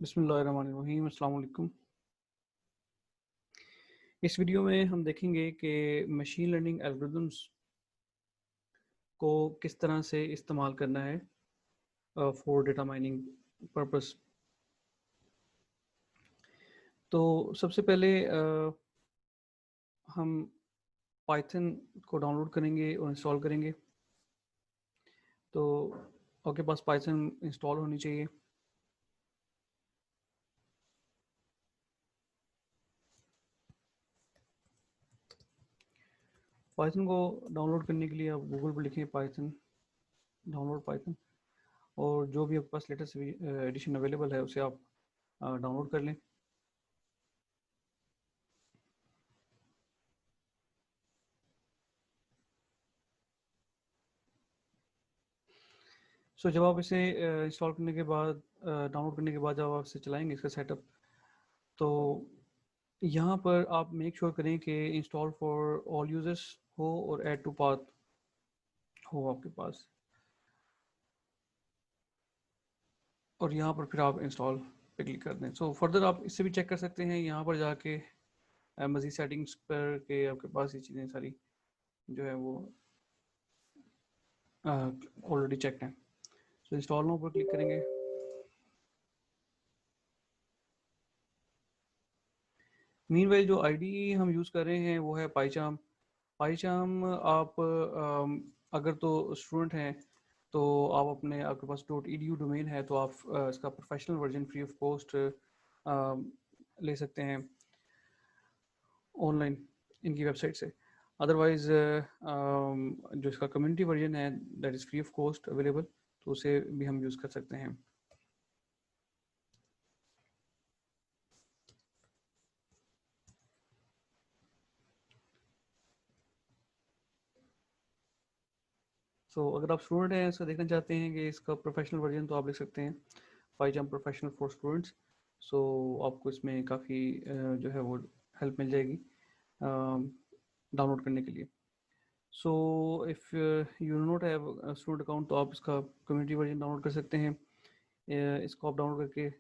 बिस्मिल्लाहिर्रहमानिर्रहीम, अस्सलाम वालेकुम। इस वीडियो में हम देखेंगे कि मशीन लर्निंग एल्गोरिदम्स को किस तरह से इस्तेमाल करना है फॉर डेटा माइनिंग पर्पस। तो सबसे पहले हम पाइथन को डाउनलोड करेंगे और इंस्टॉल करेंगे। तो आपके पास पाइथन इंस्टॉल होनी चाहिए। पाइथन को डाउनलोड करने के लिए आप गूगल पर लिखें पाइथन, डाउनलोड पाइथन, और जो भी आपके पास लेटेस्ट एडिशन अवेलेबल है उसे आप डाउनलोड कर लें। सो जब आप इसे इंस्टॉल करने के बाद, डाउनलोड करने के बाद जब आप इसे चलाएंगे इसका सेटअप, तो यहाँ पर आप मेक श्योर करें कि इंस्टॉल फॉर ऑल यूजर्स हो और ऐड टू पाथ हो आपके पास, और यहाँ पर फिर आप इंस्टॉल पे क्लिक कर दें। सो फर्दर आप इससे भी चेक कर सकते हैं यहाँ पर जाके मज़ीद सेटिंग्स पर के आपके पास ये चीज़ें सारी जो है वो ऑलरेडी चेक हैं। सो इंस्टॉल नाउ पर क्लिक करेंगे। मीनवाइल जो आईडी हम यूज़ कर रहे हैं वो है पाइचार्म। पाइचार्म आप अगर तो स्टूडेंट हैं तो आप अपने, आपके पास .edu डोमेन है तो आप इसका professional version free of cost ले सकते हैं ऑनलाइन इनकी वेबसाइट से। अदरवाइज जो इसका कम्युनिटी वर्जन है that is free of cost available, तो उसे भी हम यूज़ कर सकते हैं। अगर आप स्टूडेंट हैं, इसका देखना चाहते हैं कि इसका प्रोफेशनल वर्जन, तो आप लिख सकते हैं पाइचार्म प्रोफेशनल फॉर स्टूडेंट्स। आपको इसमें काफ़ी जो है वो हेल्प मिल जाएगी डाउनलोड करने के लिए। So if you not have student account तो आप इसका कम्युनिटी वर्जन डाउनलोड कर सकते हैं। इसको आप डाउनलोड करके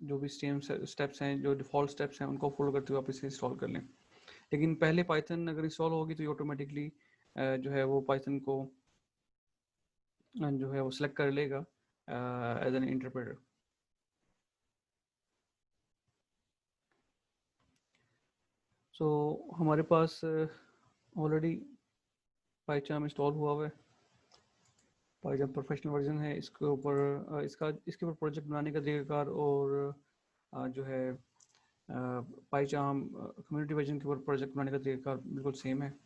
जो भी सेम स्टेप्स हैं, जो डिफ़ॉल्ट स्टेप्स हैं, उनको फॉलो करते हुए आप इसे इंस्टॉल कर लें। लेकिन पहले पाइथन अगर इंस्टॉल होगी तो ये ऑटोमेटिकली जो है वो पाइथन को जो है वो सिलेक्ट कर लेगा एज एन इंटरप्रेटर। हमारे पास ऑलरेडी पाइचार्म इंस्टॉल हुआ है। पाइचार्म प्रोफेशनल वर्जन है। इसके ऊपर इसके ऊपर प्रोजेक्ट बनाने का तरीकाकार और जो है पाइचार्म कम्युनिटी वर्जन के ऊपर प्रोजेक्ट बनाने का तरीकाकार बिल्कुल सेम है।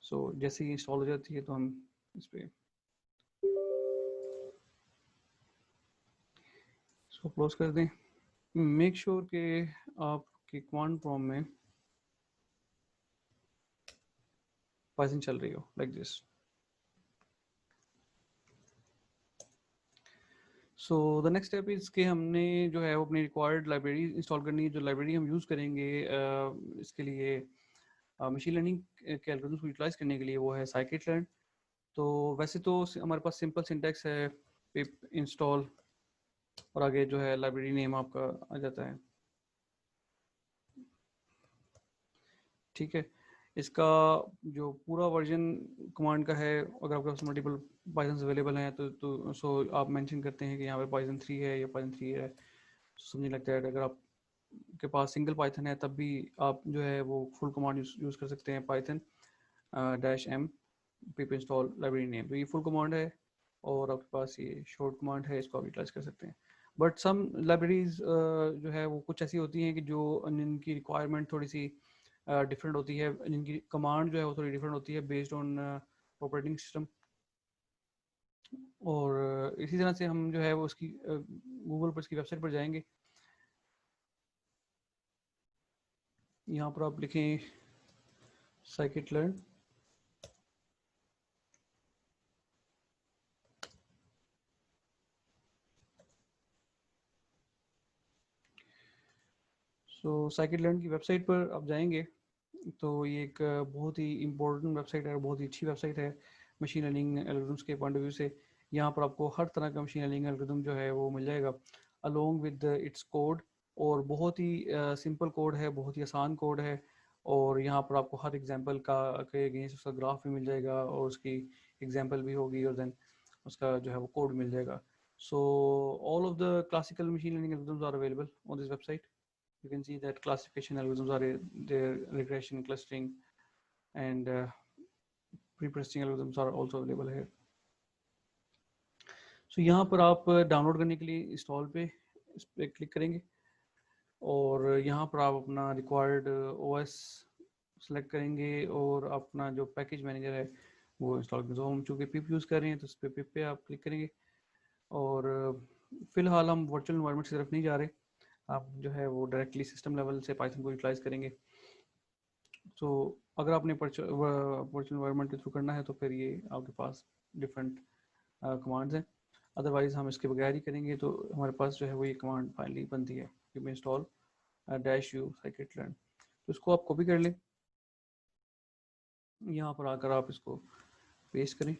जैसे ही इंस्टॉल हो जाती है तो हम इस पर इसको क्लोज कर दें। मेक श्योर कि आपकी कमांड प्रॉम्प्ट में पाइथन चल रही हो, like this. The next step is कि हमने जो है वो अपनी रिक्वायर्ड लाइब्रेरी इंस्टॉल करनी है। जो लाइब्रेरी हम यूज़ करेंगे इसके लिए मशीन लर्निंग के एल्गोरिथम्स को यूटिलाइज करने के लिए, वो है साइकिट लर्न। तो वैसे तो हमारे पास सिंपल सिंटैक्स है, पिप इंस्टॉल और आगे जो है लाइब्रेरी नेम आपका आ जाता है। ठीक है, इसका जो पूरा वर्जन कमांड का है, अगर आपके पास मल्टीपल पाइथन अवेलेबल हैं तो आप मेंशन करते हैं कि यहाँ पे पाइथन 3 है या पाइथन 3 है। समझने लगता है अगर आप के पास सिंगल पाइथन है तब भी आप जो है वो फुल कमांड यूज़ कर सकते हैं, पाइथन -m पिप इंस्टॉल लाइब्रेरी नेम। तो ये फुल कमांड है और आपके पास ये शॉर्ट कमांड है, इसको आप यूटिलाइज कर सकते हैं। बट सम लाइब्रेरीज जो है वो कुछ ऐसी होती हैं कि जो जिनकी रिक्वायरमेंट थोड़ी सी डिफरेंट होती है, जिनकी कमांड जो है वो थोड़ी डिफरेंट होती है बेस्ड ऑन ऑपरेटिंग सिस्टम। और इसी तरह से हम जो है वो उसकी गूगल पर इसकी वेबसाइट पर जाएंगे। यहाँ पर आप लिखें साइकिट लर्न। साइकिट लर्न की वेबसाइट पर आप जाएंगे तो ये एक बहुत ही इम्पोर्टेंट वेबसाइट है और बहुत ही अच्छी वेबसाइट है मशीन लर्निंग एल्गोरिथम्स के पॉइंट ऑफ व्यू से। यहाँ पर आपको हर तरह का मशीन लर्निंग एल्गोरिथम जो है वो मिल जाएगा। along with its code, और बहुत ही सिंपल कोड है, बहुत ही आसान कोड है, और यहाँ पर आपको हर एग्जांपल का के अगेंस्ट उसका ग्राफ भी मिल जाएगा और उसकी एग्जांपल भी होगी, और देन उसका जो है वो कोड मिल जाएगा. So all of the classical machine learning algorithms are available on this website. You can see that classification algorithms are there, regression, clustering, and pre-processing algorithms are also available here. So यहाँ पर आप download करने के लिए install पे इस पर click करेंगे, और यहाँ पर आप अपना रिक्वायर्ड ओएस सेलेक्ट करेंगे और अपना जो पैकेज मैनेजर है वो इंस्टॉल करेंगे. तो हम चूँकि पिप यूज़ कर रहे हैं तो उस पर पिप पे आप क्लिक करेंगे, और फिलहाल हम वर्चुअल इन्वायरमेंट की तरफ नहीं जा रहे, आप जो है वो डायरेक्टली सिस्टम लेवल से पाइथन को यूटिलाइज करेंगे. तो अगर आपने वर्चुअल इन्वायरमेंट के थ्रू करना है तो फिर ये आपके पास डिफरेंट कमांड्स हैं. अदरवाइज हम इसके बगैर ही करेंगे तो हमारे पास जो है वो ये कमांड फाइनली बनती है कि इंस्टॉल -u scikit-learn. तो इसको आप कॉपी कर लें, यहाँ पर आकर आप इसको पेस्ट करें.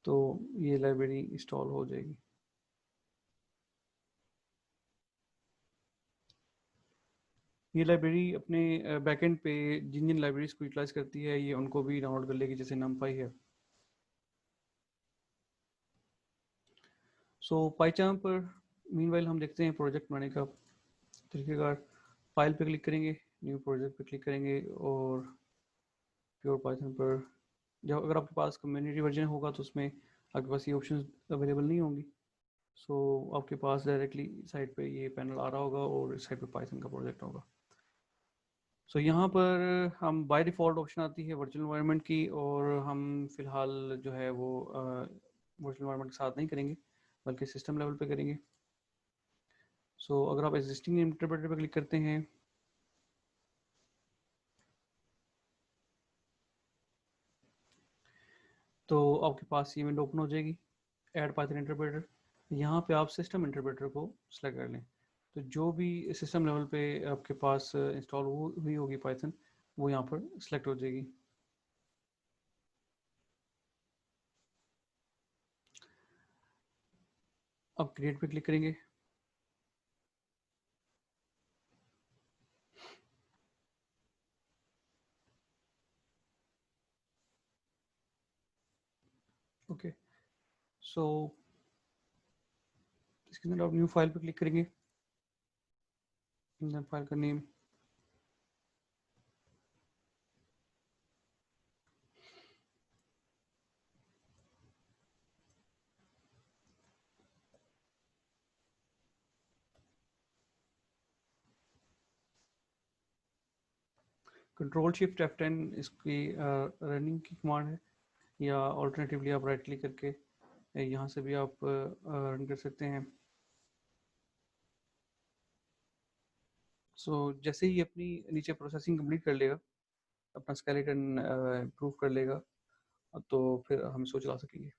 तो ये लाइब्रेरी इंस्टॉल हो जाएगी. ये लाइब्रेरी अपने बैकएंड पे जिन जिन लाइब्रेरीज को यूटिलाइज करती है ये उनको भी डाउनलोड कर लेगी, जैसे numpy है. सो पाइचाम पर मीनवाइल हम देखते हैं प्रोजेक्ट बनाने का तरीकेकार. फाइल पे क्लिक करेंगे, न्यू प्रोजेक्ट पे क्लिक करेंगे, और प्योर पाइथन पर जब अगर आपके पास कम्युनिटी वर्जन होगा तो उसमें आपके पास ये ऑप्शन अवेलेबल नहीं होंगी. सो आपके पास डायरेक्टली साइट पे ये पैनल आ रहा होगा और इस साइट पे पाइथन का प्रोजेक्ट होगा. सो यहाँ पर हम बाय डिफ़ॉल्ट ऑप्शन आती है वर्चुअल एनवायरनमेंट की, और हम फिलहाल जो है वो वर्चुअल एनवायरनमेंट के साथ नहीं करेंगे बल्कि सिस्टम लेवल पे करेंगे. सो अगर आप एग्जिस्टिंग इंटरप्रेटर पे क्लिक करते हैं तो आपके पास ये विंडो ओपन हो जाएगी, ऐड पाइथन इंटरप्रेटर. यहाँ पे आप सिस्टम इंटरप्रेटर को सिलेक्ट कर लें. तो जो भी सिस्टम लेवल पे आपके पास इंस्टॉल हुई होगी पाइथन वो यहाँ पर सिलेक्ट हो जाएगी. अब क्रिएट पे क्लिक करेंगे. ओके, सो इसके अंदर आप न्यू फाइल पे क्लिक करेंगे. फाइल का नेम कंट्रोल शिफ्ट F10 इसकी रनिंग की कमांड है, या ऑल्टरनेटिवली आप राइट क्लिक करके यहाँ से भी आप रन कर सकते हैं. सो जैसे ही अपनी नीचे प्रोसेसिंग कंप्लीट कर लेगा, अपना स्केलेटन इम्प्रूव कर लेगा, तो फिर हम इसको चला सकेंगे.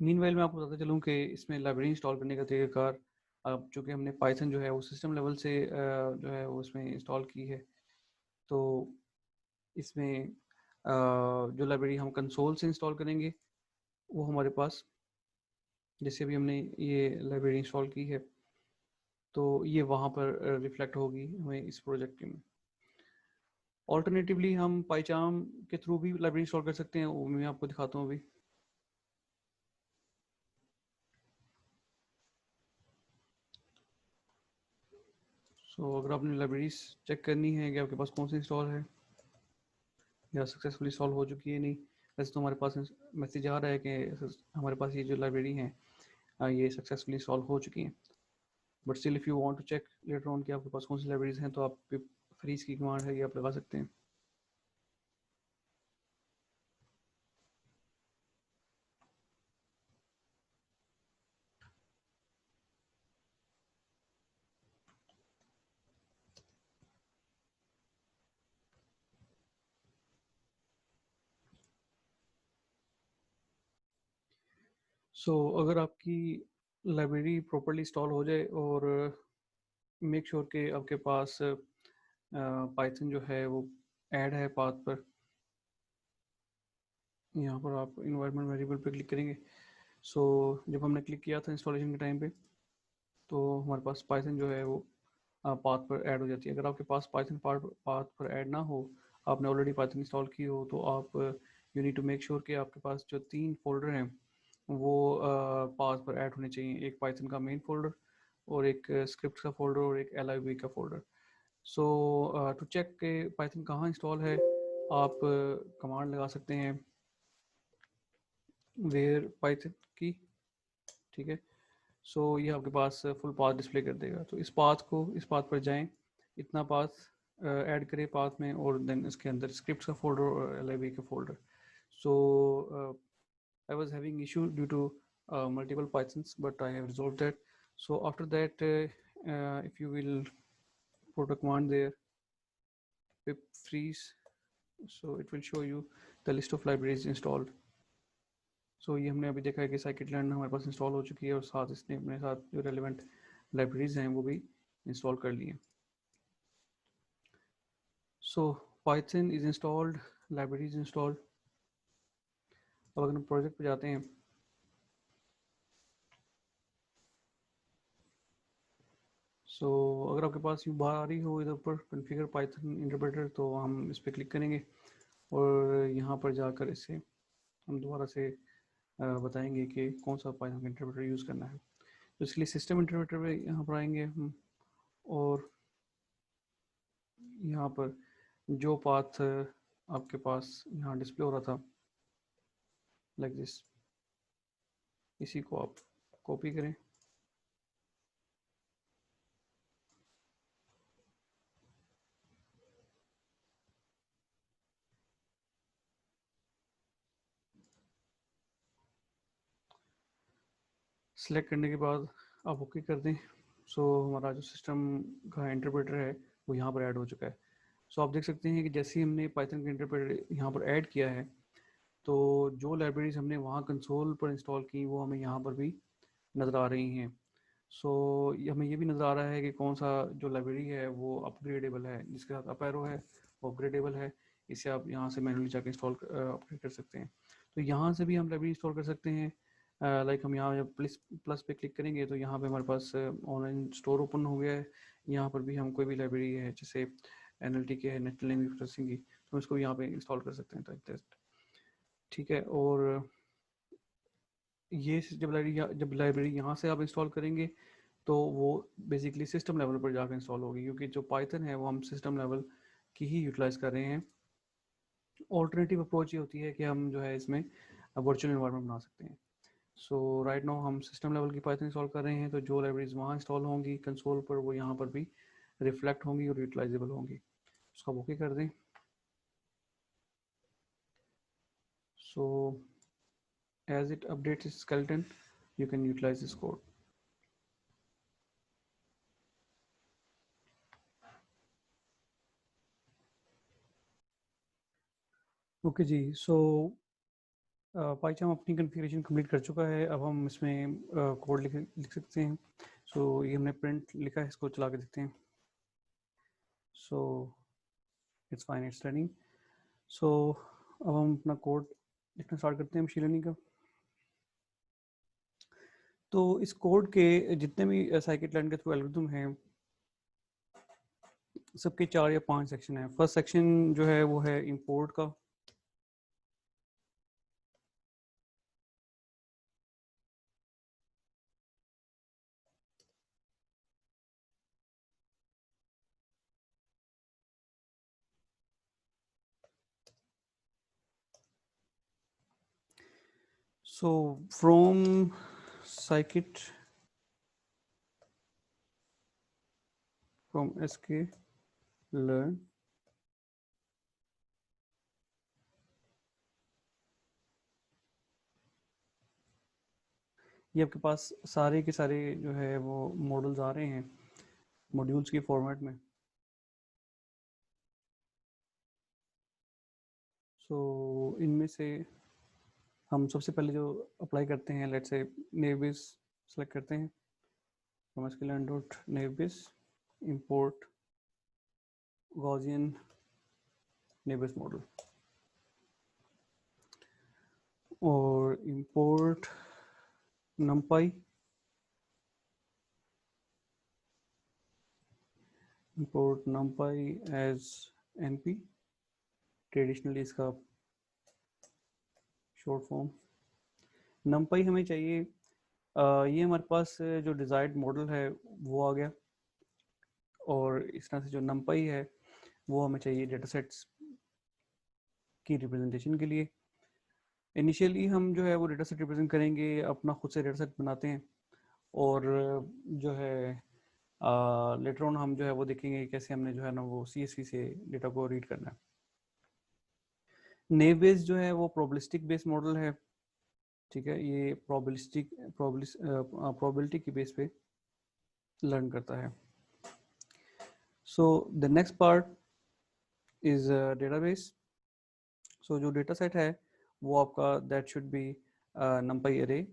मीनवाइल मैं आपको बताता चलूँ कि इसमें लाइब्रेरी इंस्टॉल करने का तरीकाकार, अब चूँकि हमने पाइथन जो है वो सिस्टम लेवल से जो है वो इसमें इंस्टॉल की है, तो इसमें जो लाइब्रेरी हम कंसोल से इंस्टॉल करेंगे वो हमारे पास, जैसे भी हमने ये लाइब्रेरी इंस्टॉल की है तो ये वहाँ पर रिफ्लेक्ट होगी हमें इस प्रोजेक्ट में. ऑल्टरनेटिवली हम पाइचाम के थ्रू भी लाइब्रेरी इंस्टॉल कर सकते हैं, वो मैं आपको दिखाता हूँ अभी. सो अगर आपने लाइब्रेरीज चेक करनी है कि आपके पास कौन सी इंस्टॉल है या सक्सेसफुली इंस्टॉल हो चुकी है नहीं, वैसे तो हमारे पास मैसेज आ रहा है कि हमारे पास ये जो लाइब्रेरी हैं ये सक्सेसफुली इंस्टॉल हो चुकी हैं. But still if you want to check later on कि आपके पास कौन सी लाइब्रेरीज हैं तो आप फ्रीज की कमांड है ये आप लगा सकते हैं. सो अगर आपकी लाइब्रेरी प्रॉपर्ली इंस्टॉल हो जाए और मेक श्योर कि आपके पास पाइथन जो है वो ऐड है पाथ पर, यहाँ पर आप इन्वायरमेंट वेरिएबल पे क्लिक करेंगे। सो जब हमने क्लिक किया था इंस्टॉलेशन के टाइम पे, तो हमारे पास पाइथन जो है वो पाथ पर ऐड हो जाती है। अगर आपके पास पाइथन पाथ पर ऐड ना हो, आपने ऑलरेडी पाइथन इंस्टॉल की हो, तो आप you need to make sure कि आपके पास जो 3 फोल्डर हैं वो पाथ पर ऐड होने चाहिए। एक पाइथन का मेन फोल्डर, और एक स्क्रिप्ट का फोल्डर, और एक LIB का फोल्डर। सो टू चेक के पाइथन कहाँ इंस्टॉल है, आप कमांड लगा सकते हैं वेयर पाइथन की। ठीक है, सो ये आपके पास फुल पाथ डिस्प्ले कर देगा। तो इस पाथ पर जाएं, इतना पाथ ऐड करें पाथ में, और देन इसके अंदर स्क्रिप्ट का फोल्डर और LIB का folder. So I was having issue due to multiple pythons, but I have resolved that. So after that, if you will put a command there, pip freeze, so it will show you the list of libraries installed. So ये हमने अभी देखा है कि scikit-learn हमारे पास install हो चुकी है, और साथ इसने अपने साथ जो रेलिवेंट लाइब्रेरीज हैं वो भी इंस्टॉल कर ली हैं। सो Python is installed, libraries installed. अब अगर हम प्रोजेक्ट पे जाते हैं, सो अगर आपके पास यूँ बाहर आ रही हो इधर ऊपर कॉन्फ़िगर पाइथन इंटरप्रेटर, तो हम इस पर क्लिक करेंगे, और यहाँ पर जाकर इसे हम दोबारा से बताएंगे कि कौन सा पाइथन का इंटरप्रेटर यूज़ करना है। तो इसके लिए सिस्टम इंटरप्रेटर पे यहाँ पर आएंगे हम, और यहाँ पर जो पाथ आपके पास यहाँ डिस्प्ले हो रहा था लाइक दिस, इसी को आप कॉपी करें, सेलेक्ट करने के बाद आप ओके कर दें। सो हमारा जो सिस्टम का इंटरप्रेटर है वो यहाँ पर ऐड हो चुका है। सो आप देख सकते हैं कि जैसे ही हमने पाइथन का इंटरप्रेटर यहाँ पर ऐड किया है, तो जो लाइब्रेरीज हमने वहाँ कंसोल पर इंस्टॉल की वो हमें यहाँ पर भी नज़र आ रही हैं। सो हमें ये भी नज़र आ रहा है कि कौन सा जो लाइब्रेरी है वो अपग्रेडेबल है, जिसके साथ अप एरो है वो अपग्रेडेबल है। इसे आप यहाँ से मैनुअली जाकर इंस्टॉल अपग्रेड कर सकते हैं। तो यहाँ से भी हम लाइब्रेरी इंस्टॉल कर सकते हैं। लाइक हम यहाँ जब प्लस प्लस पे क्लिक करेंगे, तो यहाँ पे हमारे पास ऑनलाइन स्टोर ओपन हो गया है। यहाँ पर भी हम कोई भी लाइब्रेरी है, जैसे NLT के है, नेशनल लैंग्वेज प्रोसेसिंग की, तो इसको यहाँ पे इंस्टॉल कर सकते हैं। ठीक है, और ये जब लाइब्रेरी यहाँ से आप इंस्टॉल करेंगे, तो वो बेसिकली सिस्टम लेवल पर जाकर इंस्टॉल होगी, क्योंकि जो पाइथन है वो हम सिस्टम लेवल की ही यूटिलाइज कर रहे हैं। ऑल्टरनेटिव अप्रोच ये होती है कि हम जो है इसमें वर्चुअल इन्वायरमेंट बना सकते हैं। सो राइट नाउ हम सिस्टम लेवल की पाइथन इंस्टॉल कर रहे हैं, तो जो लाइब्रेरीज वहाँ इंस्टॉल होंगी कंसोल पर, वो यहाँ पर भी रिफ्लेक्ट होंगी और यूटिलाइजेबल होंगी। उसका ओके कर दें। सो as it updates its skeleton, you can utilize this code. Okay जी, सो पाइथन हम अपनी कन्फिगरेशन कंप्लीट कर चुका है। अब हम इसमें कोड लिख सकते हैं। सो ये हमने प्रिंट लिखा है, इसको चला के देखते हैं। So it's fine, it's running. So अब हम अपना कोड लिखना स्टार्ट करते हैं मशीन लर्निंग का। तो इस कोड के जितने भी scikit-learn के थ्रू एल्गोरिथम हैं, सबके 4 या 5 सेक्शन हैं। फर्स्ट सेक्शन जो है वो है इंपोर्ट का। So from scikit from sklearn, ये आपके पास सारे के सारे जो है वो मॉडल्स आ रहे हैं मॉड्यूल्स की फॉर्मेट में। सो इनमें से हम सबसे पहले जो अप्लाई करते हैं, लेट्स से नेविस सेलेक्ट करते हैं, from sklearn.navis import Gaussian नेविस model. और import numpy as np, traditionally इसका शॉर्ट फॉर्म। numpy हमें चाहिए, ये हमारे पास जो डिजायर्ड मॉडल है वो आ गया, और इस तरह से जो numpy है वो हमें चाहिए डेटा सेट्स की रिप्रेजेंटेशन के लिए। इनिशियली हम जो है वो डेटा सेट रिप्रेजेंट करेंगे, अपना खुद से डेटा सेट बनाते हैं, और जो है लेटर ऑन हम जो है वो देखेंगे कैसे हमने जो है ना वो CSV से डेटा को रीड करना है। नेव बेस जो है वो प्रोबेबिलिस्टिक बेस मॉडल है, ठीक है, ये प्रोबेबिलिटी की बेस पे लर्न करता है। So the next part is database. So जो डेटा सेट है वो आपका that should be numpy array।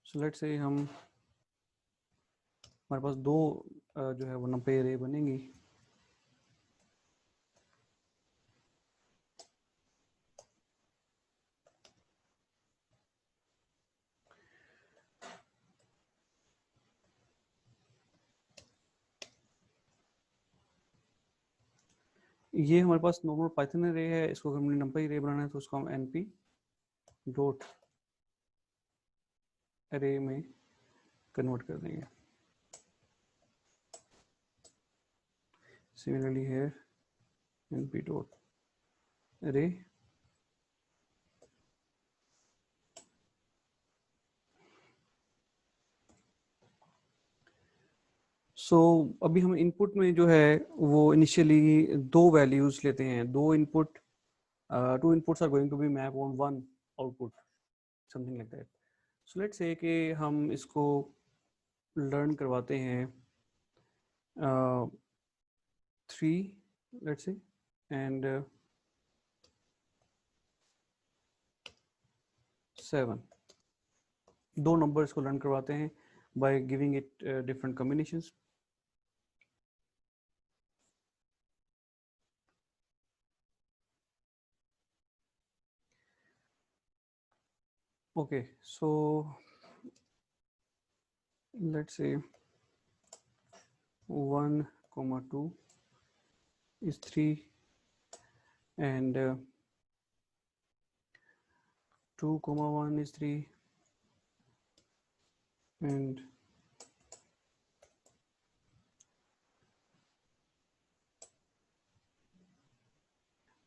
So let's say हम हमारे पास दो जो है वो numpy array बनेंगी। ये हमारे पास नॉर्मल पाइथन array है, इसको अगर हमने numpy array बनाना है तो उसको हम np डॉट array में कन्वर्ट कर देंगे। Similarly here np dot array। सो अभी हम इनपुट में जो है वो इनिशियली दो वैल्यूज लेते हैं, दो input, two inputs are going to be map on one output, something like that. So let's say कि हम इसको लर्न करवाते हैं 3 लेट्स से एंड 7, दो नंबर्स को लर्न करवाते हैं by giving it different combinations. Okay, so let's say 1, 2 is 3 and 2, 1 is 3 and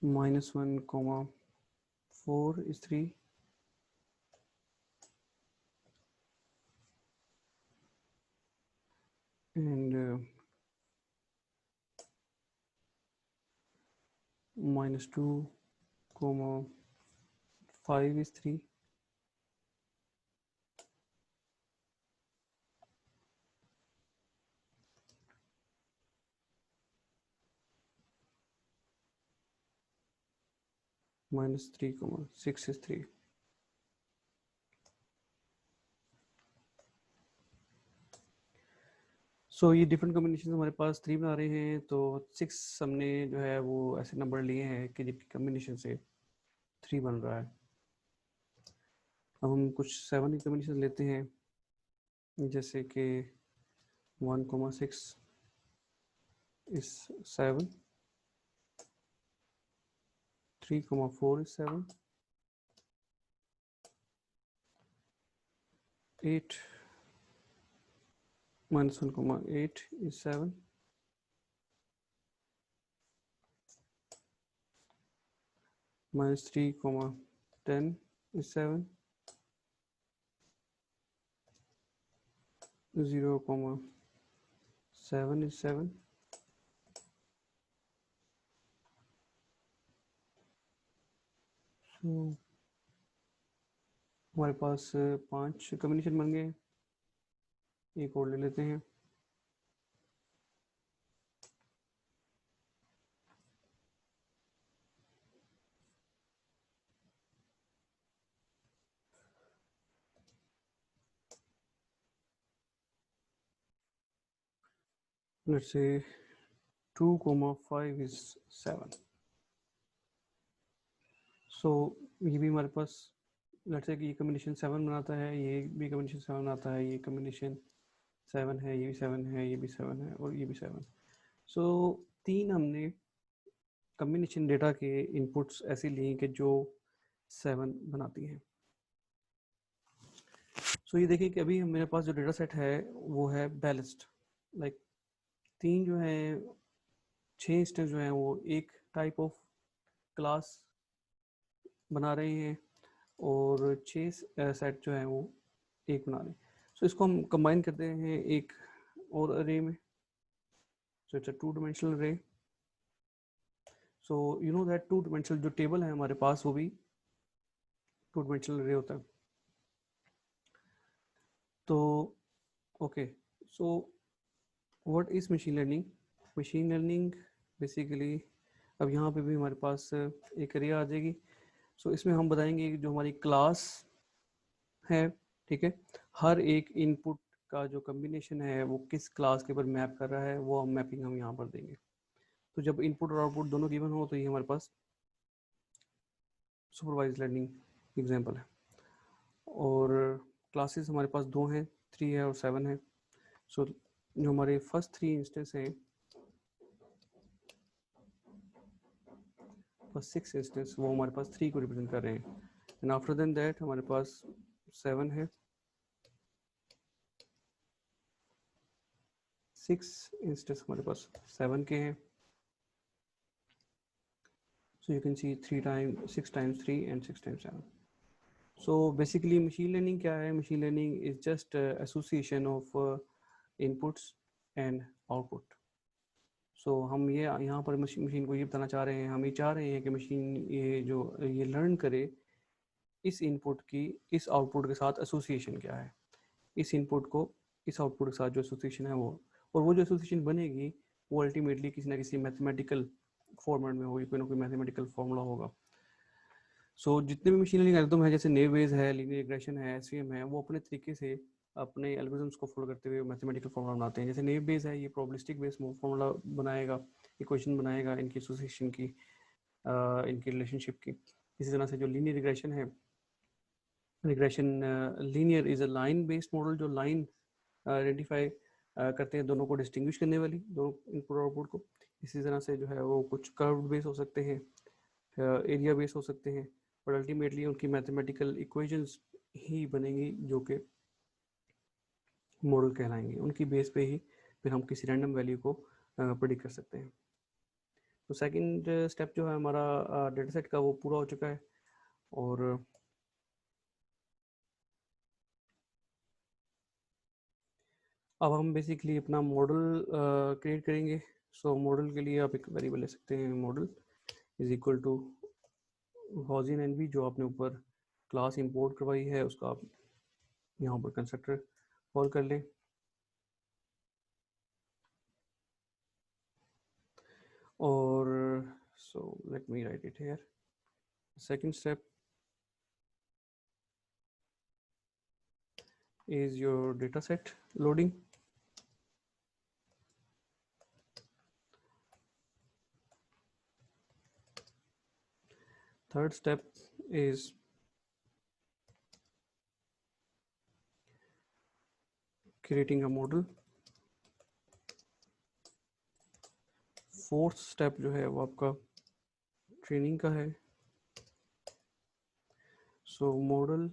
-1, 4 is 3 and -2, 5 is 3 -3, 6 is 3। सो ये डिफरेंट कॉम्बिनेशन हमारे पास 3 बना रहे हैं, तो 6 हमने जो है वो ऐसे नंबर लिए हैं कि जिनकी कॉम्बिनेशन से 3 बन रहा है। अब हम कुछ 7 की कॉम्बिनेशन लेते हैं, जैसे कि 1, 6 is 7, 3, 4 is 7, 8 -1, 8 is 7, -3, 10 is 7, 0, 7 is 7, so हमारे पास 5 कॉम्बिनेशन बन गए। एक और ले लेते हैं, let's say 2,5 is 7. सो ये भी हमारे पास लेट्स से कि ये कम्बिनेशन 7 बनाता है, ये भी कम्बिनेशन 7 बनाता है, ये कम्बिनेशन 7 है, ये भी 7 है, ये भी 7 है और ये भी 7. सो 3 हमने कम्बिनेशन डेटा के इनपुट्स ऐसे लिए कि जो 7 बनाती हैं. सो ये देखिए कि अभी मेरे पास जो डेटा सेट है वो है बैलेंस्ड. लाइक 3 जो है 6 इंस्टेंस जो हैं वो एक टाइप ऑफ क्लास बना रहे हैं और 6 सेट जो है वो एक बना रहे हैं. सो इसको हम कंबाइन करते हैं एक और अरे में. सो इट्स अ 2 डायमेंशनल अरे. So you know that 2 dimensional जो टेबल है हमारे पास वो भी 2 डायमेंशनल अरे होता है. तो okay, so what is machine learning? Machine learning basically अब यहाँ पे भी हमारे पास एक अरे आ जाएगी. सो इसमें हम बताएंगे कि जो हमारी क्लास है, ठीक है, हर एक इनपुट का जो कम्बिनेशन है वो किस क्लास के ऊपर मैप कर रहा है वो हम मैपिंग हम यहाँ पर देंगे. तो जब इनपुट और आउटपुट दोनों गिवन हो तो ये हमारे पास सुपरवाइज लर्निंग एग्जांपल है. और क्लासेस हमारे पास 2 हैं, 3 है और 7 है. सो जो हमारे फर्स्ट 3 इंस्टेंस हैं, फर्स्ट 6 इंस्टेंस वो हमारे पास 3 को रिप्रेजेंट कर रहे हैं. एंड आफ्टर देन दैट हमारे पास 7 है, 6 इंस्टेंस हमारे पास 7 के हैं. So you can see 3 times 6 times 3 and 6 times 7. So basically machine learning क्या है? Machine learning is just association of inputs and output. So हम ये यहाँ पर मशीन को ये बताना चाह रहे हैं, हम ये चाह रहे हैं कि मशीन ये लर्न करे इस इनपुट की इस आउटपुट के साथ एसोसिएशन क्या है, इस इनपुट को इस आउटपुट के साथ जो एसोसिएशन है वो, और वो जो एसोसिएशन बनेगी वो अल्टीमेटली किसी ना किसी मैथमेटिकल फॉर्मेट में होगी, कोई ना कोई मैथमेटिकल फॉर्मूला होगा. सो जितने भी मशीन लर्निंग एल्गोरिथम है, जैसे नेव बेस है, लीनियर रिग्रेशन है, एसवीएम है, वो अपने तरीके से अपने एल्गोरिथम्स को फॉलो करते हुए मैथमेटिकल फॉर्मूला बनाते हैं. जैसे नेव बेस है, ये प्रोबेबिलिस्टिक बेस फॉर्मूला बनाएगा, इक्वेशन बनाएगा इनकी एसोसिएशन की, इनकी रिलेशनशिप की. इसी तरह से जो लीनियर रिग्रेशन है, regression linear is a line based model, जो लाइन आइडेंटिफाई करते हैं दोनों को डिस्टिंग्विश करने वाली, दोनों इनपुट और आउटपुट को. इसी तरह से जो है वो कुछ कर्व बेस हो सकते हैं, एरिया बेस हो सकते हैं, और अल्टीमेटली उनकी मैथमेटिकल इक्वेशंस ही बनेंगी जो कि मॉडल कहलाएंगे. उनकी बेस पे ही फिर हम किसी रैंडम वैल्यू को प्रेडिक्ट कर सकते हैं. तो सेकंड स्टेप जो है हमारा डेटा सेट का वो पूरा हो चुका है. और अब हम बेसिकली अपना मॉडल क्रिएट करेंगे. सो मॉडल के लिए आप एक वेरिएबल ले सकते हैं, model is equal to Gaussian NB, जो आपने ऊपर क्लास इंपोर्ट करवाई है उसका आप यहाँ पर कंस्ट्रक्टर कॉल कर लें. और so let me write it here. Second step is your data set loading. Third step is creating a model. Fourth step जो है वो आपका ट्रेनिंग का है. सो मॉडल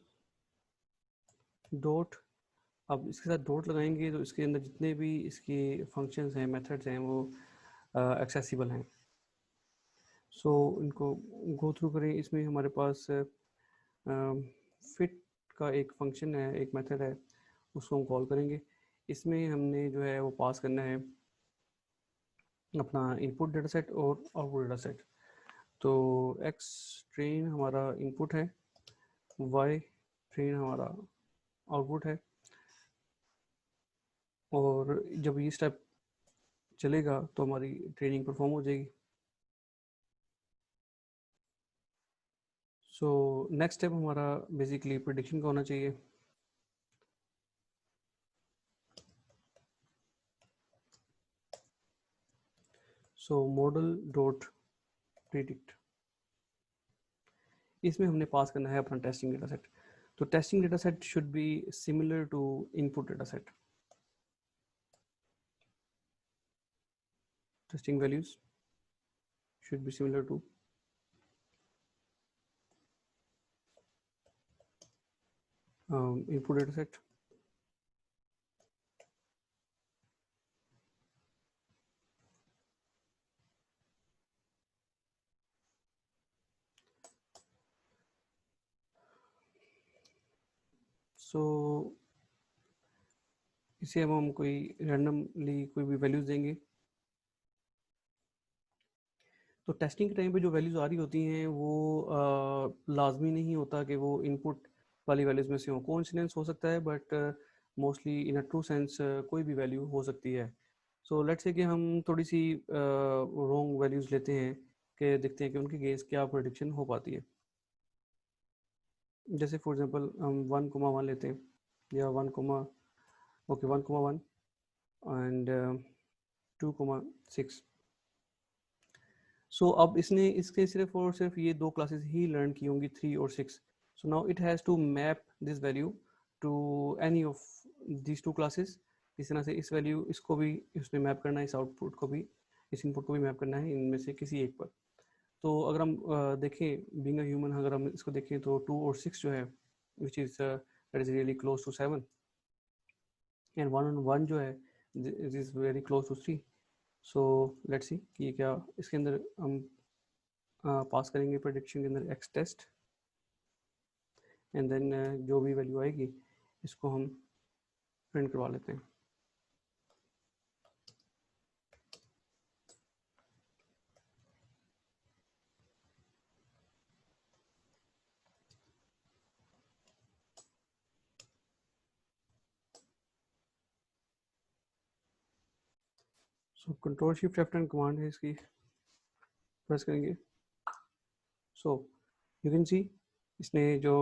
डॉट, अब इसके साथ डॉट लगाएंगे तो इसके अंदर जितने भी इसके फंक्शंस हैं, मेथड्स हैं, वो एक्सेसिबल हैं. सो इनको गो थ्रू करें. इसमें हमारे पास फिट का एक फंक्शन है, एक मेथड है, उसको हम कॉल करेंगे. इसमें हमने जो है वो पास करना है अपना इनपुट डेटा सेट और आउटपुट डेटा सेट. तो एक्स ट्रेन हमारा इनपुट है, वाई ट्रेन हमारा आउटपुट है. और जब ये स्टेप चलेगा तो हमारी ट्रेनिंग परफॉर्म हो जाएगी. सो नेक्स्ट स्टेप हमारा बेसिकली प्रेडिक्शन का होना चाहिए. सो मॉडल डॉट प्रिडिक्ट, इसमें हमने पास करना है अपना टेस्टिंग डेटा सेट। तो testing data set should be similar to input data set. Testing values should be similar to input data set. So इसे हम कोई रैंडमली कोई भी वैल्यूज देंगे। तो टेस्टिंग के टाइम पे जो वैल्यूज आ रही होती हैं वो लाजमी नहीं होता कि वो इनपुट वाली वैल्यूज में से हो, कोइंसिडेंस हो सकता है, but mostly in a true sense कोई भी वैल्यू हो सकती है। सो लेट्स से कि हम थोड़ी सी रॉन्ग वैल्यूज लेते हैं, कि देखते हैं कि उनकी केस क्या प्रेडिक्शन हो पाती है। जैसे फॉर एग्जांपल हम 1,1 लेते हैं, या 1,1 एंड 2,6। सो अब इसने इसके सिर्फ और सिर्फ ये दो क्लासेस ही लर्न की होंगी, 3 और 6। So now it has to map this value to any of this two classes. इस तरह से इस वैल्यू इसको भी इसमें मैप करना है, इस आउटपुट को भी, इस इनपुट को भी मैप करना है इनमें से किसी एक पर। तो अगर हम देखें बीइंग अ ह्यूमन, अगर हम इसको देखें तो 2 और 6 जो है which is that is really close to 7, and 1 और 1 जो है it is very close to 3। So let's see कि क्या इसके अंदर हम पास करेंगे प्रेडिक्शन के अंदर एक्स टेस्ट, एंड देन जो भी वैल्यू आएगी इसको हम प्रिंट करवा लेते हैं। So control shift F10 command है इसकी, प्रेस करेंगे। सो यू कैन सी इसने जो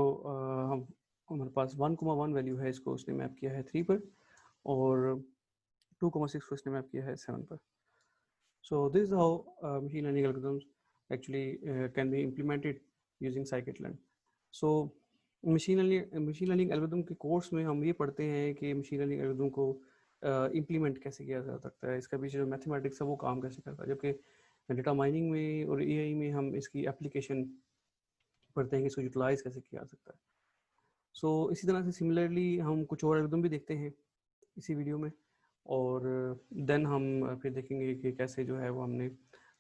हम हमारे पास 1,1 वैल्यू है इसको उसने मैप किया है 3 पर, और 2,6 को इसने मैप किया है 7 पर। So this is how machine learning algorithms actually can be implemented using scikit-learn. So machine learning algorithm के कोर्स में हम ये पढ़ते हैं कि मशीन लर्निंग एल्गोरिथम को इम्प्लीमेंट कैसे किया जा सकता है, इसका पीछे जो मैथमेटिक्स है वो काम कैसे करता है, जबकि डेटा माइनिंग में और एआई में हम इसकी एप्लीकेशन पढ़ते हैं कि इसको यूटिलाइज कैसे किया जा सकता है। सो इसी तरह से सिमिलरली हम कुछ और एल्गोरिथम भी देखते हैं इसी वीडियो में, और देन हम फिर देखेंगे कि कैसे जो है वो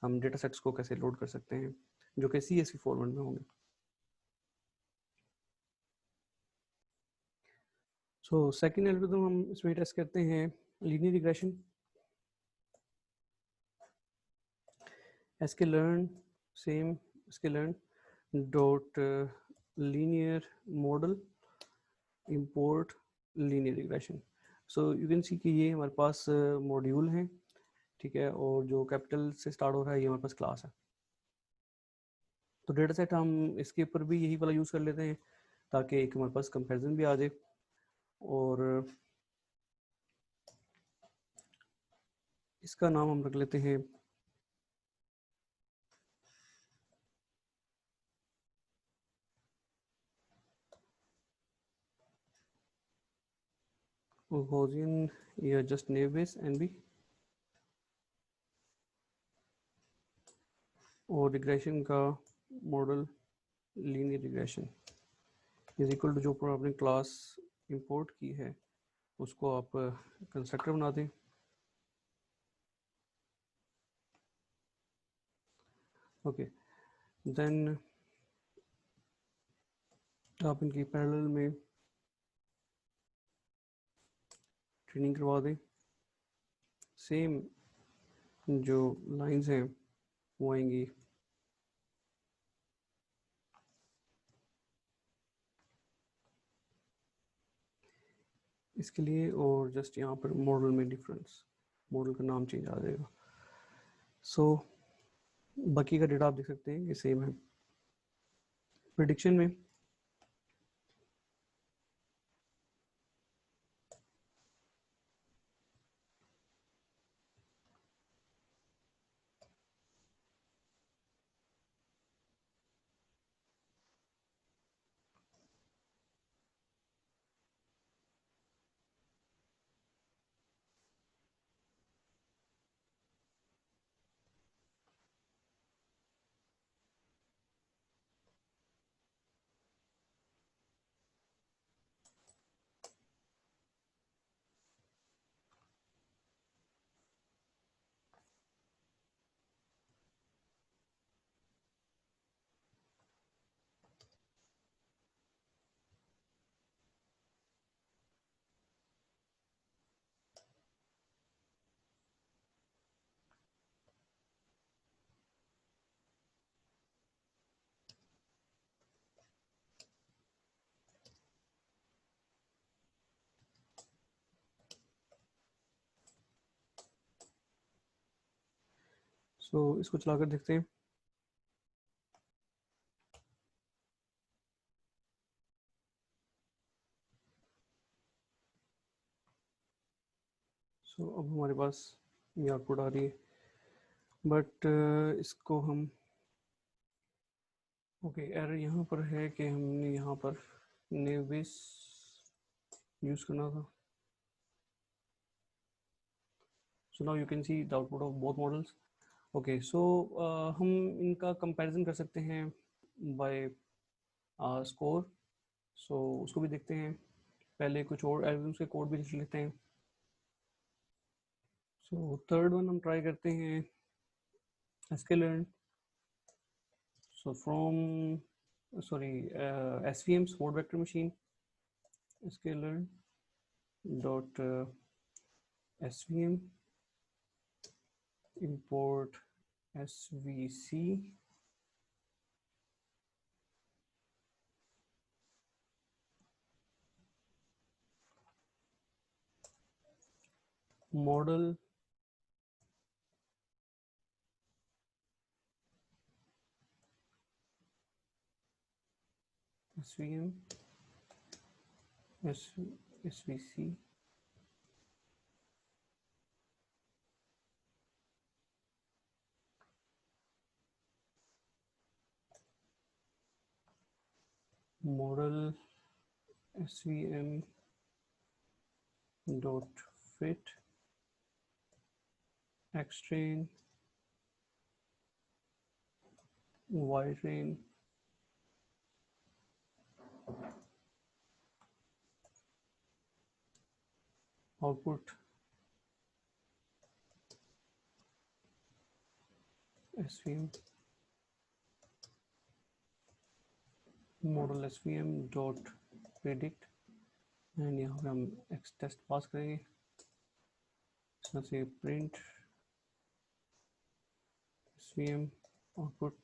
हम डेटा सेट्स को कैसे लोड कर सकते हैं जो कि CSV फॉर्मेट में होंगे। सो सेकंड एल्गोरिथम हम इसमें टेस्ट करते हैं linear regression. sklearn same sklearn dot linear model import linear regression. So you can see कि ये हमारे पास मॉड्यूल हैं, ठीक है, और जो कैपिटल से स्टार्ट हो रहा है ये हमारे पास क्लास है। तो डेटा सेट हम इसके ऊपर भी यही वाला यूज़ कर लेते हैं ताकि एक हमारे पास कंपैरिजन भी आ जाए। और इसका नाम हम रख लेते हैं गॉसियन या जस्ट नेव बेस NB, और रिग्रेशन का model linear regression is equal to जो आपने क्लास इंपोर्ट की है उसको आप कंस्ट्रक्टर बना दें। ओके, देन आप इनकी पैरेलल में ट्रेनिंग करवा दें। सेम जो लाइंस हैं वो आएंगी इसके लिए, और जस्ट यहाँ पर मॉडल में डिफरेंस, मॉडल का नाम चेंज आ जाएगा। सो बाकी का डेटा आप देख सकते हैं कि सेम है। प्रिडिक्शन में सो इसको चलाकर देखते हैं। सो अब हमारे पास ये आउटपुट आ रही है, बट इसको हम ओके एरर यहाँ पर है कि हमने यहाँ पर नेविस यूज़ करना था। So now you can see the output of both models. Okay so हम इनका कंपैरिजन कर सकते हैं बाय स्कोर। सो उसको भी देखते हैं, पहले कुछ और एल्गोरिथम्स के कोड भी लिख लेते हैं। सो थर्ड वन हम ट्राई करते हैं sklearn। So from SVM support vector machine sklearn dot svm import svc model svm svc model svm dot fit xtrain ytrain output svm model svm dot predict and यहाँ पे हम x test pass करेंगे, इसमें से print svm output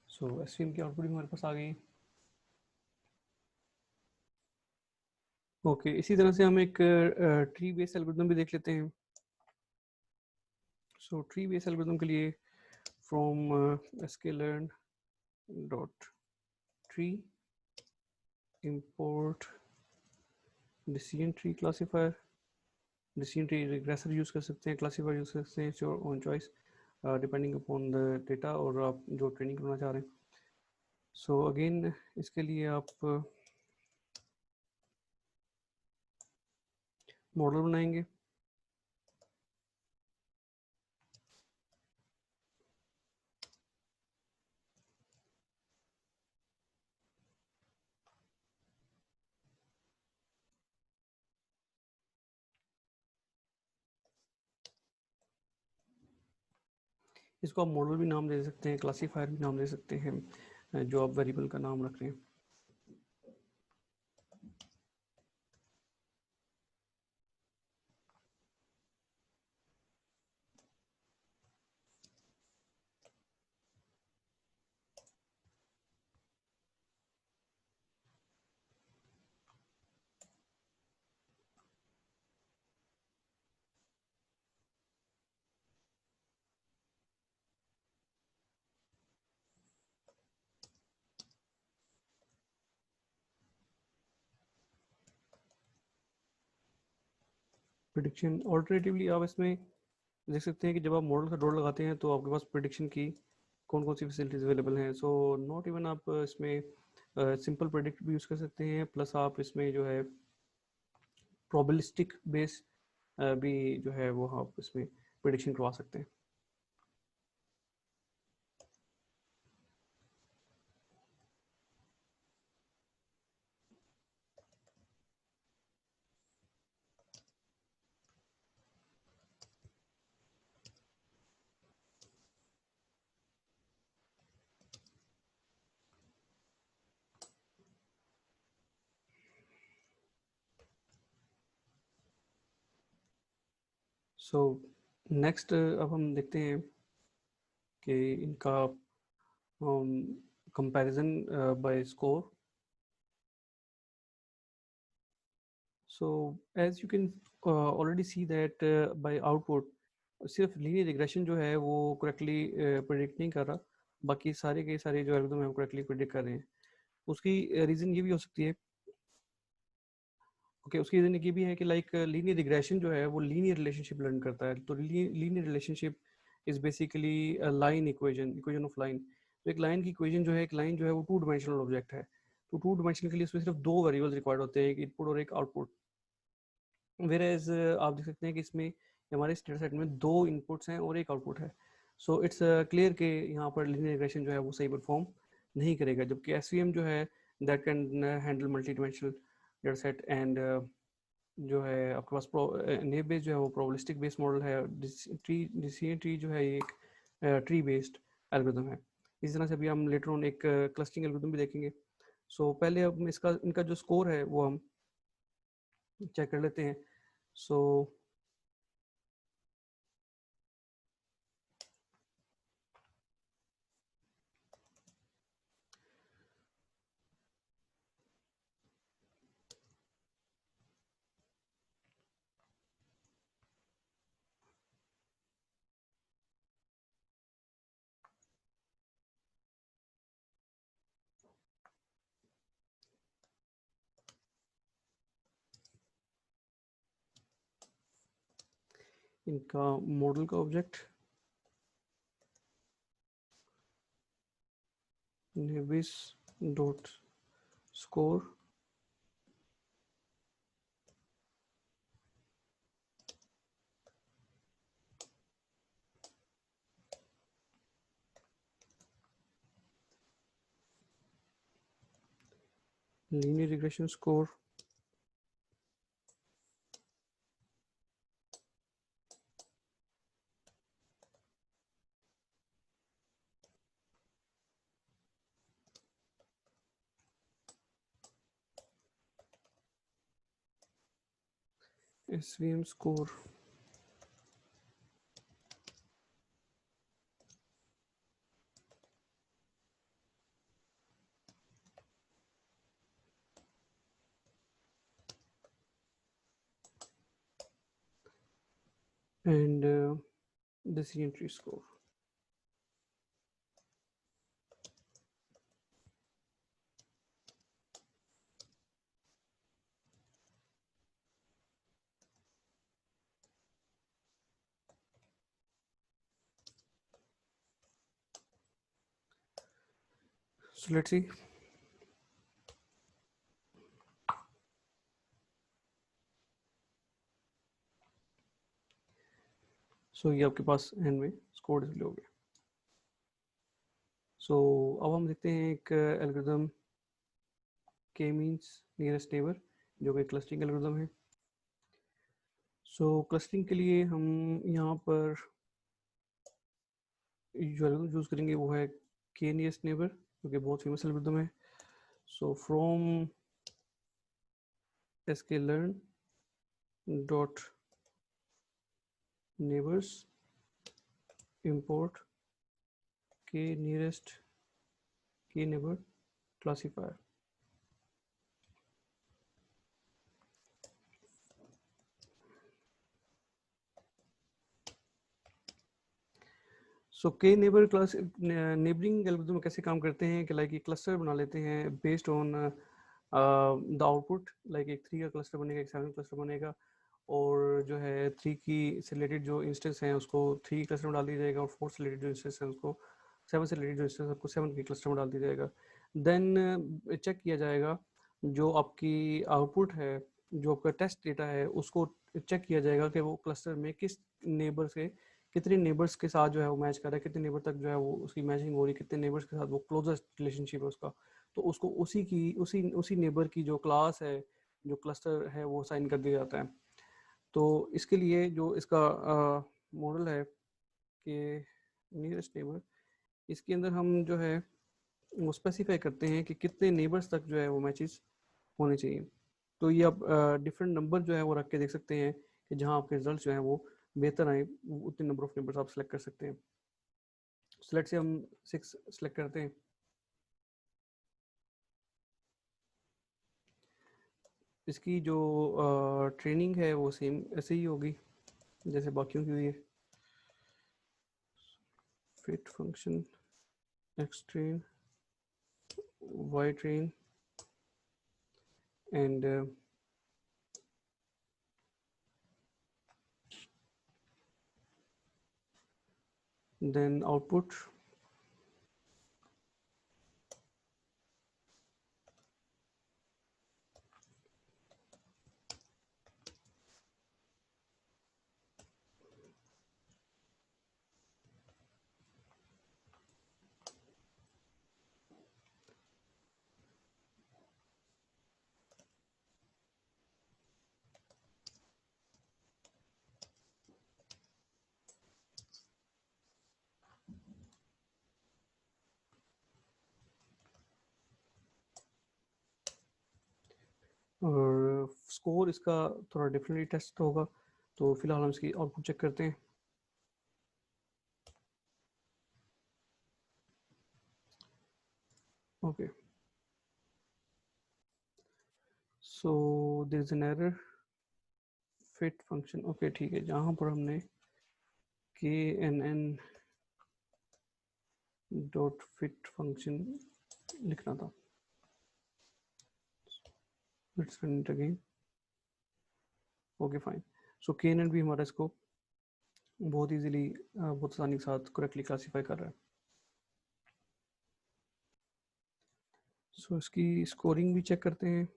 so svm की output हमारे पास आ गई। Okay इसी तरह से हम एक ट्री बेस्ड एल्गोरिथम भी देख लेते हैं। सो ट्री बेस्ड एल्गोरिथम के लिए from sklearn dot tree import decision tree classifier। decision tree regressor use कर सकते हैं, क्लासीफायर यूज कर सकते हैं, it's your own choice depending upon the data और आप जो ट्रेनिंग करना चाह रहे हैं। सो अगेन इसके लिए आप मॉडल बनाएंगे। इसको आप मॉडल भी नाम दे सकते हैं, क्लासीफायर भी नाम दे सकते हैं, जो आप वेरिएबल का नाम रख रहे हैं। प्रिडिक्शन ऑल्टरनेटिवली आप इसमें देख सकते हैं कि जब आप मॉडल का डॉट लगाते हैं तो आपके पास प्रिडिक्शन की कौन कौन सी फैसिलिटीज अवेलेबल हैं। सो नॉट इवन आप इसमें सिंपल प्रिडिक्ट भी यूज़ कर सकते हैं, प्लस आप इसमें जो है प्रोबेबिलिस्टिक बेस भी जो है वो आप इसमें प्रिडिक्शन करवा सकते हैं। सो नेक्स्ट अब हम देखते हैं कि इनका comparison by score. So as you can already see that by output सिर्फ लीनियर रिग्रेशन जो है वो करेक्टली प्रिडिक्ट नहीं कर रहा, बाकी सारे के सारे जो एल्गोरिथम है वो करेक्टली प्रिडिक्ट कर रहे हैं। उसकी रीज़न ये भी हो सकती है, ओके उसकी रीज़न ये भी है कि लाइक लीनियर रिग्रेशन जो है वो लीनियर रिलेशनशिप लर्न करता है। तो linear relationship is basically line equation of line. तो एक लाइन की इक्वेशन जो है, एक लाइन जो है वो टू डिमेंशनल ऑब्जेक्ट है। तो टू डिमेंशनल के लिए उसमें सिर्फ दो वेरिएबल्स रिक्वायर्ड होते हैं, एक इनपुट और एक आउटपुट। वेरेज आप देख सकते हैं कि इसमें हमारे डेटा सेट में दो इनपुट्स हैं और एक आउटपुट है। सो इट्स क्लियर कि यहाँ पर लीनियर रिग्रेशन जो है वो सही परफॉर्म नहीं करेगा, जबकि एसवीएम जो है that can handle multi dimensional data set. And जो है आपके पास नेव बेस्ड जो है वो प्रोबेबिलिस्टिक बेस्ड मॉडल है। डिसीजन ट्री जो है ये एक ट्री बेस्ड एल्गोरिथम है। इसी तरह से अभी हम लेटर ऑन एक क्लस्टरिंग एल्गोरिथम भी देखेंगे। सो पहले अब इसका इनका जो स्कोर है वो हम चेक कर लेते हैं। सो इनका मॉडल का object नेविस dot score linear regression score SVM score and decision tree score. So let's see. So ये आपके पास एंड में स्कोर डिस्प्ले हो गया। सो अब हम देखते हैं एक एल्गोरिथम के मींस नियरेस्ट नेबर जो कि क्लस्टरिंग एल्गोरिथम है। सो क्लस्टरिंग के लिए हम यहाँ पर जो एल्गोरिथम यूज करेंगे वो है के नियरेस्ट नेबर, जो कि बहुत फेमस एल्गोरिथम है। So from sklearn dot neighbors import k nearest k neighbor classifier. सो के नेबर क्लास नेबरिंग एल्गोरिथम कैसे काम करते हैं कि लाइक एक क्लस्टर बना लेते हैं based on the output. Like एक 3 का क्लस्टर बनेगा, एक 7 क्लस्टर बनेगा, और जो है 3 की से रिलेटेड जो इंस्टेंस हैं उसको 3 क्लस्टर में डाल दिया जाएगा, और 4 से रिलेटेड जो इंस्टेंस हैं उसको 7 से रिलेटेड जो इंस्टेंस है उसको 7 के क्लस्टर में डाल दिया जाएगा। देन चेक किया जाएगा जो आपकी आउटपुट है, जो आपका टेस्ट डेटा है, उसको चेक किया जाएगा कि वो क्लस्टर में किस नेबर से कितने नेबर्स के साथ जो है वो मैच कर रहा है, कितने नेबर तक जो है वो उसकी मैचिंग हो रही है, कितने नेबर्स के साथ वो क्लोजेस्ट रिलेशनशिप है उसका। तो उसको उसी नेबर की जो क्लास है, जो क्लस्टर है, वो साइन कर दिया जाता है। तो इसके लिए जो इसका मॉडल है कि नियरेस्ट नेबर, इसके अंदर हम जो है वो स्पेसिफाई करते हैं कि कितने नेबर्स तक जो है वो मैचेस होने चाहिए। तो ये आप डिफरेंट नंबर जो है वो रख के देख सकते हैं कि जहाँ आपके रिजल्ट जो है वो बेहतर आए, उतने नंबर ऑफ नेबर्स आप सेलेक्ट कर सकते हैं। सेलेक्ट से हम 6 सेलेक्ट करते हैं। इसकी जो ट्रेनिंग है वो सेम ऐसे ही होगी जैसे बाकियों की हुई है। Fit function, X train, Y train and then output और स्कोर इसका थोड़ा डिफरेंटली टेस्ट होगा, तो फिलहाल हम इसकी आउटपुट चेक करते हैं। Okay, so there is an error fit function. Okay ठीक है, जहाँ पर हमने knn डॉट फिट फंक्शन लिखना था, let's run it again. Okay fine, so knn भी हमारा इसको बहुत इजीली बहुत आसानी के साथ करेक्टली क्लासीफाई कर रहा है। सो इसकी स्कोरिंग भी चेक करते हैं।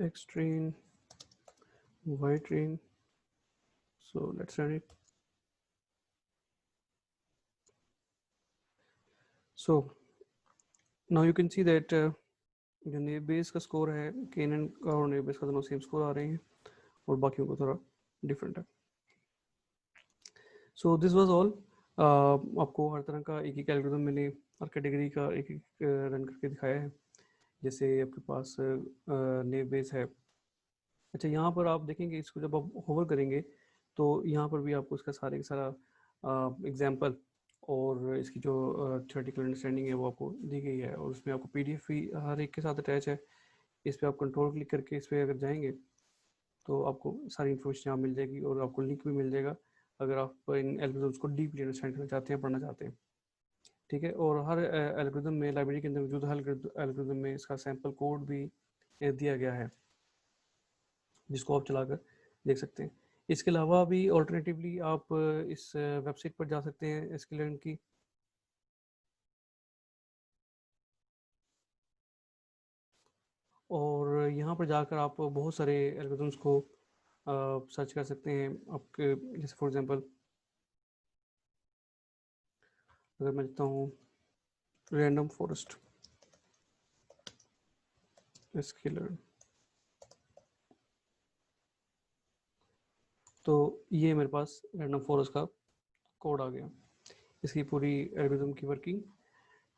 X train, Y train, so let's run it. So now you can see that जो नेव बेस का स्कोर है, केनन का और नेव बेस का दोनों सेम स्कोर आ रहे हैं और बाकियों को थोड़ा डिफरेंट है। सो दिस वाज ऑल। आपको हर तरह का एक एक एल्गोरिथम मैंने हर कैटेगरी का एक एक रन करके दिखाया है। जैसे आपके पास नेव बेस है। अच्छा, यहाँ पर आप देखेंगे इसको जब आप होवर करेंगे तो यहाँ पर भी आपको इसका सारे का सारा एग्जाम्पल और इसकी जो थ्योरेटिकल अंडरस्टैंडिंग है वो आपको दी गई है, और उसमें आपको पीडीएफ भी हर एक के साथ अटैच है। इस पर आप कंट्रोल क्लिक करके इस पर अगर जाएंगे तो आपको सारी इन्फॉर्मेशन यहाँ मिल जाएगी और आपको लिंक भी मिल जाएगा अगर आप इन एल्गोरिथम्स को डीपली अंडरस्टैंड करना चाहते हैं, पढ़ना चाहते हैं। ठीक है, और हर एल्गोरिथम में, लाइब्रेरी के अंदर मौजूद हर एल्गोरिथम में इसका सैम्पल कोड भी दिया गया है जिसको आप चलाकर देख सकते हैं। इसके अलावा भी ऑल्टरनेटिवली आप इस वेबसाइट पर जा सकते हैं sklearn की, और यहाँ पर जाकर आप बहुत सारे एल्गोरिथम्स को सर्च कर सकते हैं। आपके जैसे फॉर एग्जांपल अगर मैं लिखता हूँ रैंडम फॉरेस्ट sklearn, तो ये मेरे पास रैंडम फॉरेस्ट का कोड आ गया, इसकी पूरी एल्गोरिथम की वर्किंग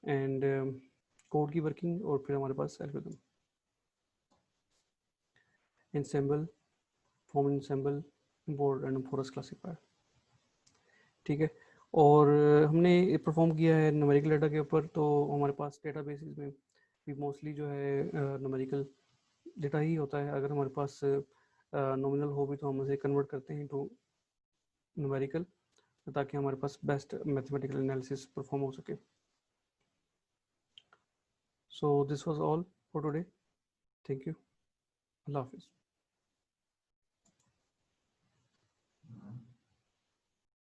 एंड कोड की वर्किंग, और फिर हमारे पास algorithm ensemble, form ensemble, import random forest classifier। ठीक है, और हमने परफॉर्म किया है न्यूमेरिकल डाटा के ऊपर, तो हमारे पास डेटाबेसेस में भी मोस्टली जो है न्यूमेरिकल डेटा ही होता है। अगर हमारे पास नॉमिनल हो भी तो हम उसे कन्वर्ट करते हैं टू न्यूमेरिकल, ताकि हमारे पास बेस्ट मैथमेटिकल एनालिसिस परफॉर्म हो सके। So this was all for today, thank you, अल्लाह हाफिज़।